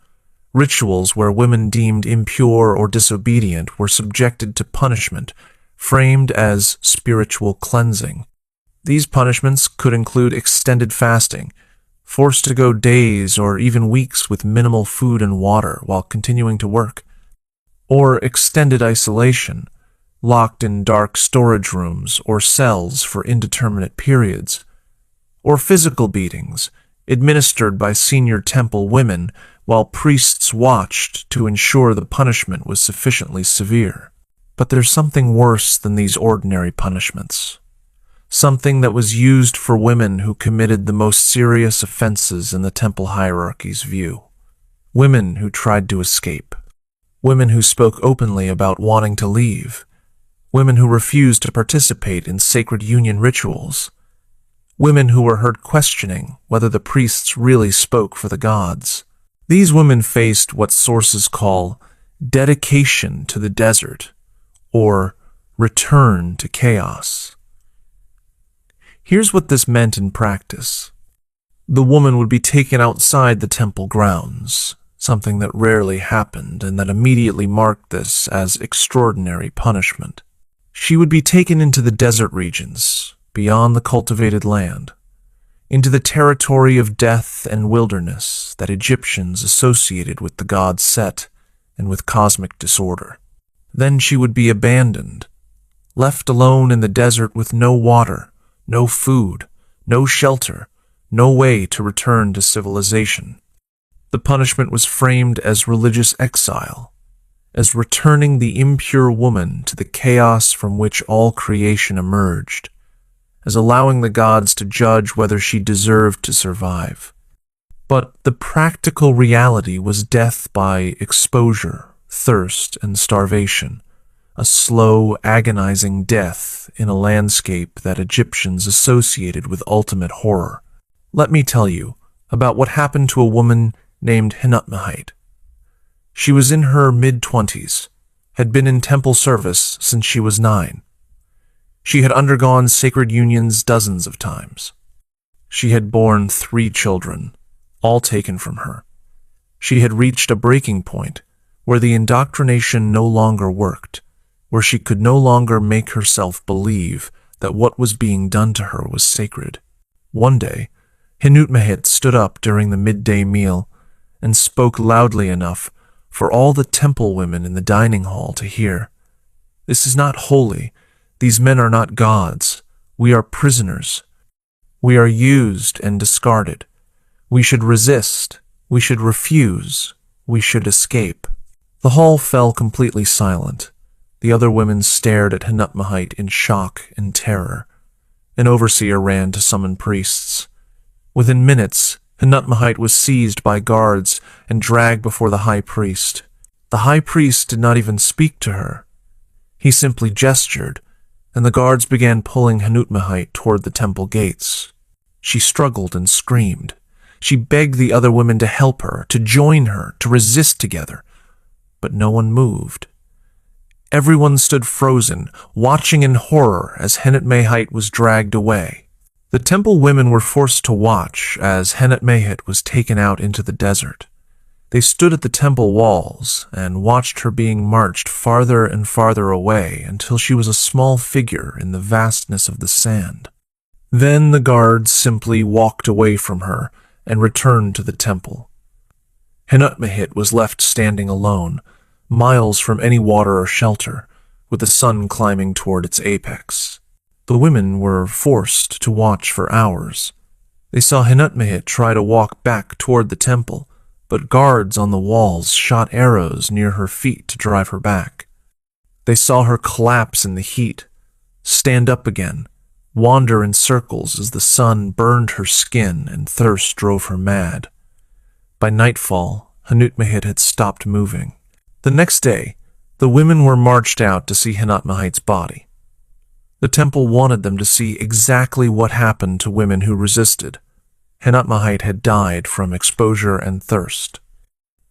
Rituals where women deemed impure or disobedient were subjected to punishment, framed as spiritual cleansing. These punishments could include extended fasting, forced to go days or even weeks with minimal food and water while continuing to work, or extended isolation, locked in dark storage rooms or cells for indeterminate periods, or physical beatings administered by senior temple women while priests watched to ensure the punishment was sufficiently severe. But there's something worse than these ordinary punishments. Something that was used for women who committed the most serious offenses in the temple hierarchy's view. Women who tried to escape. Women who spoke openly about wanting to leave. Women who refused to participate in sacred union rituals. Women who were heard questioning whether the priests really spoke for the gods. These women faced what sources call dedication to the desert, or return to chaos. Here's what this meant in practice. The woman would be taken outside the temple grounds, something that rarely happened and that immediately marked this as extraordinary punishment. She would be taken into the desert regions, beyond the cultivated land, into the territory of death and wilderness that Egyptians associated with the god Set and with cosmic disorder. Then she would be abandoned, left alone in the desert with no water, no food, no shelter, no way to return to civilization. The punishment was framed as religious exile, as returning the impure woman to the chaos from which all creation emerged, as allowing the gods to judge whether she deserved to survive. But the practical reality was death by exposure, thirst, and starvation, a slow, agonizing death in a landscape that Egyptians associated with ultimate horror. Let me tell you about what happened to a woman named Enutmahite. She was in her mid-20s, had been in temple service since she was 9. She had undergone sacred unions dozens of times. She had borne 3 children, all taken from her. She had reached a breaking point where the indoctrination no longer worked, where she could no longer make herself believe that what was being done to her was sacred. One day, Enutmahit stood up during the midday meal and spoke loudly enough for all the temple women in the dining hall to hear. "This is not holy. These men are not gods. We are prisoners. We are used and discarded. We should resist. We should refuse. We should escape." The hall fell completely silent. The other women stared at Enutmahite in shock and terror. An overseer ran to summon priests. Within minutes, Enutmahite was seized by guards and dragged before the high priest. The high priest did not even speak to her. He simply gestured, and the guards began pulling Enutmahite toward the temple gates. She struggled and screamed. She begged the other women to help her, to join her, to resist together. But no one moved. Everyone stood frozen, watching in horror as Enutmahite was dragged away. The temple women were forced to watch as Enutmahit was taken out into the desert. They stood at the temple walls and watched her being marched farther and farther away until she was a small figure in the vastness of the sand. Then the guards simply walked away from her and returned to the temple. Enutmahit was left standing alone, miles from any water or shelter, with the sun climbing toward its apex. The women were forced to watch for hours. They saw Enutmahit try to walk back toward the temple, but guards on the walls shot arrows near her feet to drive her back. They saw her collapse in the heat, stand up again, wander in circles as the sun burned her skin and thirst drove her mad. By nightfall, Enutmahit had stopped moving. The next day, the women were marched out to see Enutmahite's body. The temple wanted them to see exactly what happened to women who resisted. Enutmahite had died from exposure and thirst.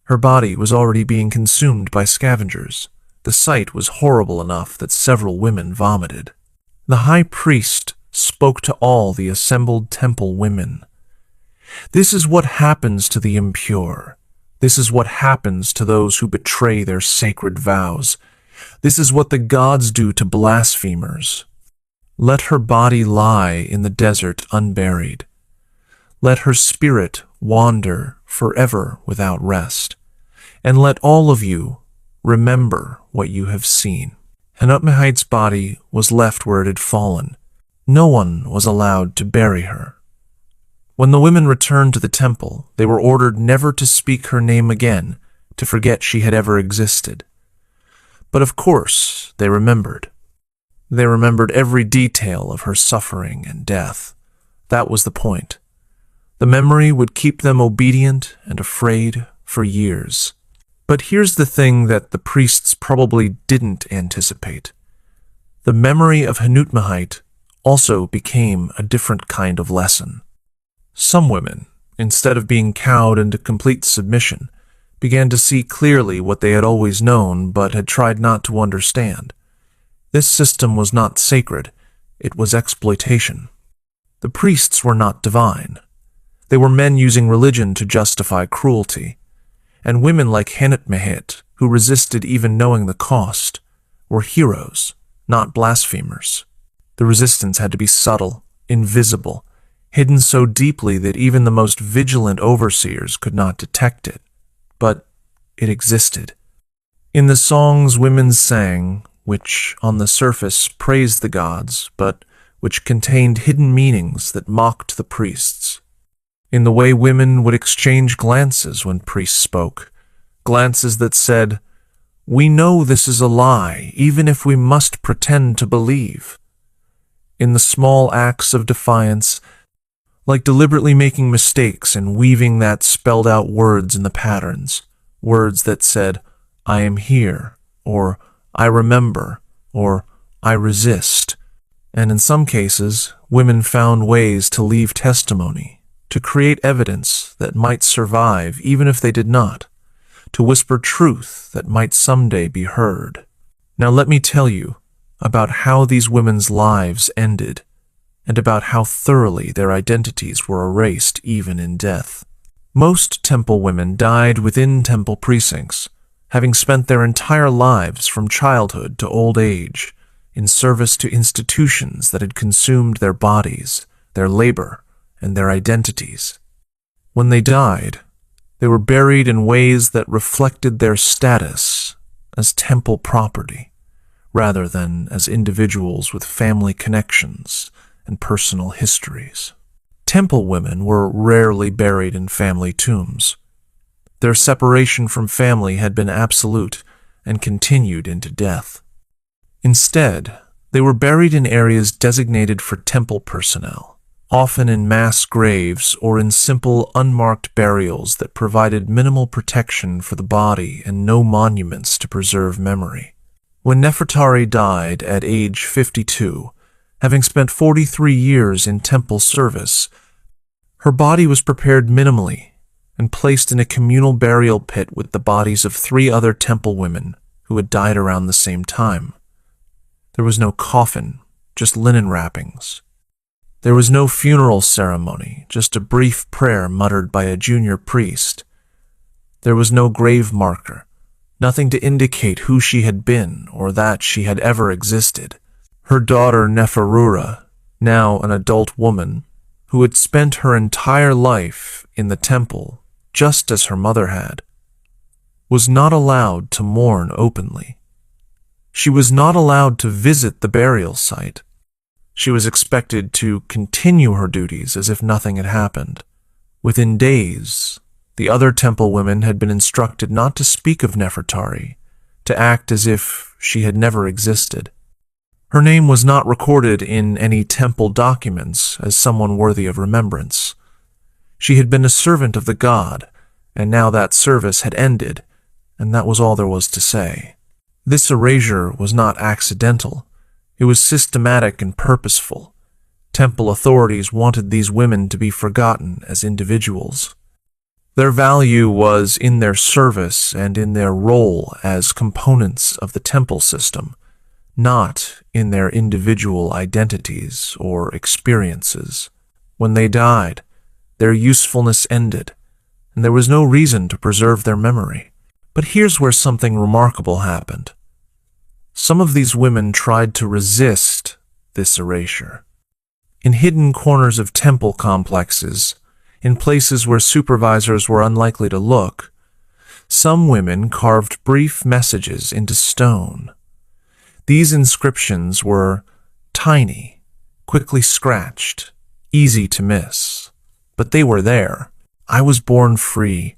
Her body was already being consumed by scavengers. The sight was horrible enough that several women vomited. The high priest spoke to all the assembled temple women. "This is what happens to the impure. This is what happens to those who betray their sacred vows. This is what the gods do to blasphemers. Let her body lie in the desert unburied. Let her spirit wander forever without rest. And let all of you remember what you have seen." Enutmahite's body was left where it had fallen. No one was allowed to bury her. When the women returned to the temple, they were ordered never to speak her name again, to forget she had ever existed. But of course, they remembered. They remembered every detail of her suffering and death. That was the point. The memory would keep them obedient and afraid for years. But here's the thing that the priests probably didn't anticipate. The memory of Enutmahite also became a different kind of lesson. Some women, instead of being cowed into complete submission, began to see clearly what they had always known but had tried not to understand. This system was not sacred, it was exploitation. The priests were not divine. They were men using religion to justify cruelty. And women like Enutmahit, who resisted even knowing the cost, were heroes, not blasphemers. The resistance had to be subtle, invisible, hidden so deeply that even the most vigilant overseers could not detect it. But it existed. In the songs women sang, which on the surface praised the gods, but which contained hidden meanings that mocked the priests. In the way women would exchange glances when priests spoke, glances that said, "We know this is a lie, even if we must pretend to believe." In the small acts of defiance, like deliberately making mistakes and weaving that spelled out words in the patterns, words that said, "I am here," or "I remember," or "I resist." And in some cases, women found ways to leave testimony, to create evidence that might survive even if they did not, to whisper truth that might someday be heard. Now let me tell you about how these women's lives ended, and about how thoroughly their identities were erased even in death. Most temple women died within temple precincts, having spent their entire lives from childhood to old age in service to institutions that had consumed their bodies, their labor, and their identities. When they died, they were buried in ways that reflected their status as temple property, rather than as individuals with family connections and personal histories. Temple women were rarely buried in family tombs. Their separation from family had been absolute and continued into death. Instead, they were buried in areas designated for temple personnel, often in mass graves or in simple, unmarked burials that provided minimal protection for the body and no monuments to preserve memory. When Nefertari died at age 52, having spent 43 years in temple service, her body was prepared minimally and placed in a communal burial pit with the bodies of 3 other temple women who had died around the same time. There was no coffin, just linen wrappings. There was no funeral ceremony, just a brief prayer muttered by a junior priest. There was no grave marker, nothing to indicate who she had been or that she had ever existed. Her daughter Nefertari, now an adult woman, who had spent her entire life in the temple, just as her mother had, was not allowed to mourn openly. She was not allowed to visit the burial site. She was expected to continue her duties as if nothing had happened. Within days, the other temple women had been instructed not to speak of Nefertari, to act as if she had never existed. Her name was not recorded in any temple documents as someone worthy of remembrance. She had been a servant of the god, and now that service had ended, and that was all there was to say. This erasure was not accidental. It was systematic and purposeful. Temple authorities wanted these women to be forgotten as individuals. Their value was in their service and in their role as components of the temple system, not in their individual identities or experiences. When they died, their usefulness ended, and there was no reason to preserve their memory. But here's where something remarkable happened. Some of these women tried to resist this erasure. In hidden corners of temple complexes, in places where supervisors were unlikely to look, some women carved brief messages into stone. These inscriptions were tiny, quickly scratched, easy to miss. But they were there. I was born free.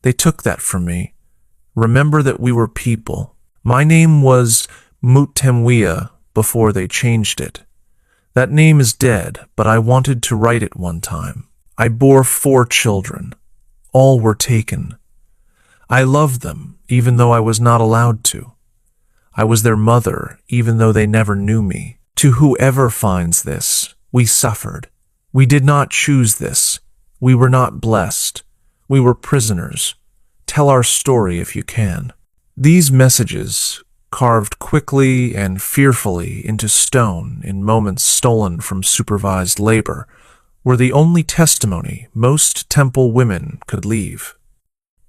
They took that from me. Remember that we were people. My name was Mutemwia before they changed it. That name is dead, but I wanted to write it one time. I bore 4 children. All were taken. I loved them, even though I was not allowed to. I was their mother, even though they never knew me. To whoever finds this, we suffered. We did not choose this. We were not blessed. We were prisoners. Tell our story if you can. These messages, carved quickly and fearfully into stone in moments stolen from supervised labor, were the only testimony most temple women could leave.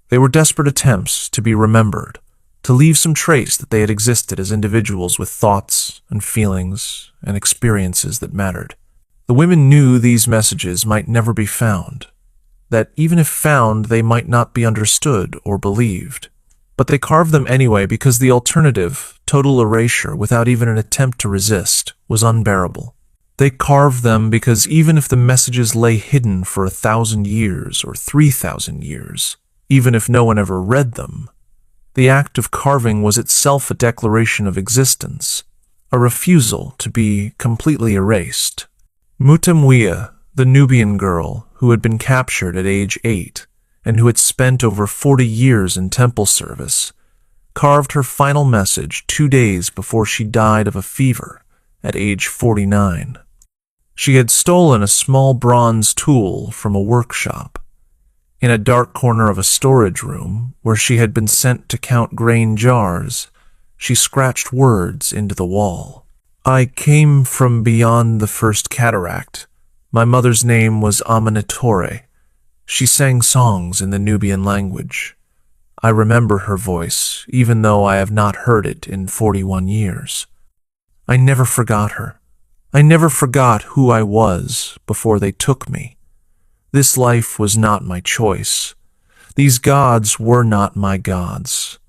They were desperate attempts to be remembered, to leave some trace that they had existed as individuals with thoughts and feelings and experiences that mattered. The women knew these messages might never be found, that even if found, they might not be understood or believed. But they carved them anyway because the alternative, total erasure without even an attempt to resist, was unbearable. They carved them because even if the messages lay hidden for 1,000 years or 3,000 years, even if no one ever read them, the act of carving was itself a declaration of existence, a refusal to be completely erased. Mutemwia, the Nubian girl who had been captured at age 8 and who had spent over 40 years in temple service, carved her final message 2 days before she died of a fever at age 49. She had stolen a small bronze tool from a workshop. In a dark corner of a storage room, where she had been sent to count grain jars, she scratched words into the wall. I came from beyond the first cataract. My mother's name was Amenetore. She sang songs in the Nubian language. I remember her voice, even though I have not heard it in 41 years. I never forgot her. I never forgot who I was before they took me. This life was not my choice. These gods were not my gods.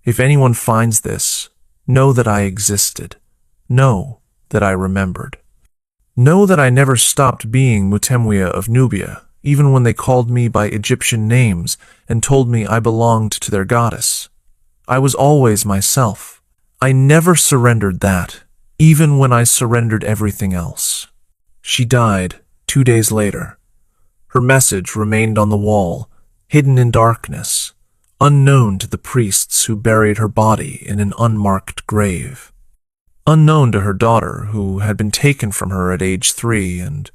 If anyone finds this, know that I existed. Know that I remembered. Know that I never stopped being Mutemwia of Nubia, even when they called me by Egyptian names and told me I belonged to their goddess. I was always myself. I never surrendered that, even when I surrendered everything else. She died 2 days later. Her message remained on the wall, hidden in darkness, unknown to the priests who buried her body in an unmarked grave. Unknown to her daughter, who had been taken from her at age 3 and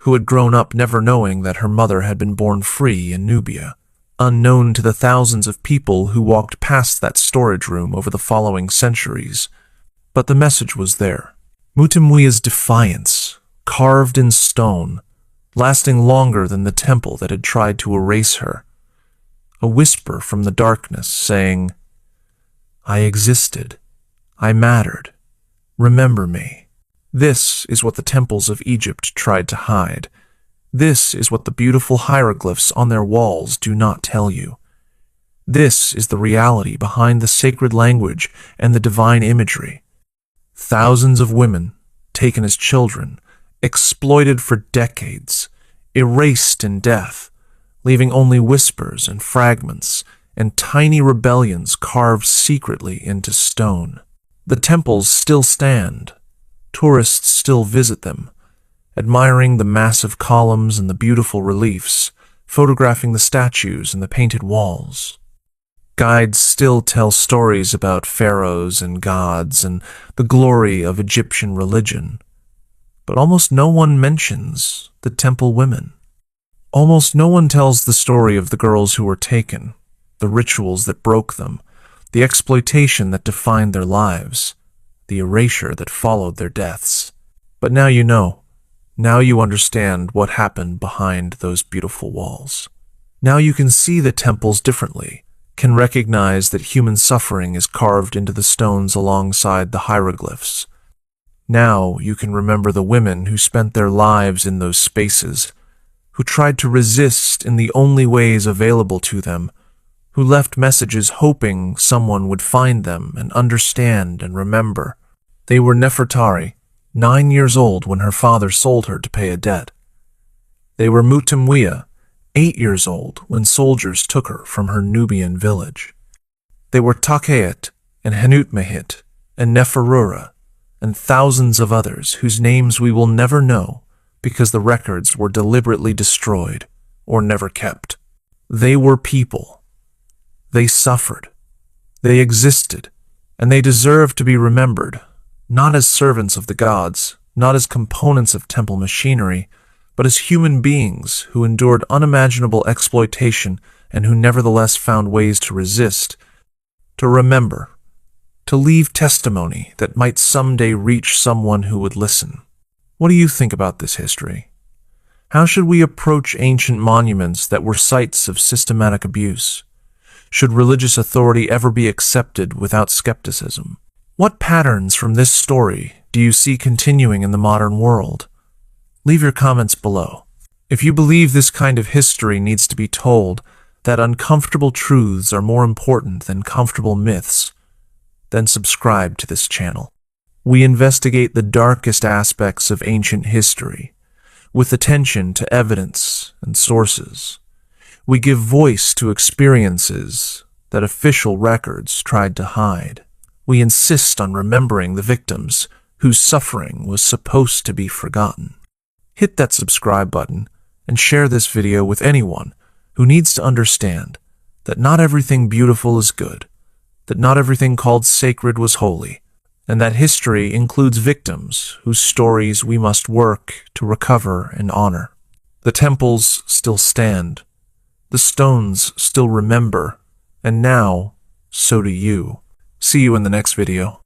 who had grown up never knowing that her mother had been born free in Nubia. Unknown to the thousands of people who walked past that storage room over the following centuries. But the message was there. Mutemwia's defiance, carved in stone, lasting longer than the temple that had tried to erase her. A whisper from the darkness saying, I existed. I mattered. Remember me. This is what the temples of Egypt tried to hide. This is what the beautiful hieroglyphs on their walls do not tell you. This is the reality behind the sacred language and the divine imagery. Thousands of women, taken as children, exploited for decades, erased in death, leaving only whispers and fragments and tiny rebellions carved secretly into stone. The temples still stand. Tourists still visit them, admiring the massive columns and the beautiful reliefs, photographing the statues and the painted walls. Guides still tell stories about pharaohs and gods and the glory of Egyptian religion. But almost no one mentions the temple women. Almost no one tells the story of the girls who were taken, the rituals that broke them, the exploitation that defined their lives, the erasure that followed their deaths. But now you know. Now you understand what happened behind those beautiful walls. Now you can see the temples differently, can recognize that human suffering is carved into the stones alongside the hieroglyphs. Now you can remember the women who spent their lives in those spaces, who tried to resist in the only ways available to them, who left messages hoping someone would find them and understand and remember. They were Nefertari, 9 years old when her father sold her to pay a debt. They were Mutemwia, 8 years old when soldiers took her from her Nubian village. They were Takayet and Henutmehit and Neferura and thousands of others whose names we will never know because the records were deliberately destroyed or never kept. They were people. They suffered. They existed, and they deserve to be remembered, not as servants of the gods, not as components of temple machinery, but as human beings who endured unimaginable exploitation and who nevertheless found ways to resist, to remember, to leave testimony that might someday reach someone who would listen. What do you think about this history? How should we approach ancient monuments that were sites of systematic abuse? Should religious authority ever be accepted without skepticism? What patterns from this story do you see continuing in the modern world? Leave your comments below. If you believe this kind of history needs to be told, that uncomfortable truths are more important than comfortable myths, then subscribe to this channel. We investigate the darkest aspects of ancient history, with attention to evidence and sources. We give voice to experiences that official records tried to hide. We insist on remembering the victims whose suffering was supposed to be forgotten. Hit that subscribe button and share this video with anyone who needs to understand that not everything beautiful is good, that not everything called sacred was holy, and that history includes victims whose stories we must work to recover and honor. The temples still stand, the stones still remember, and now, so do you. See you in the next video.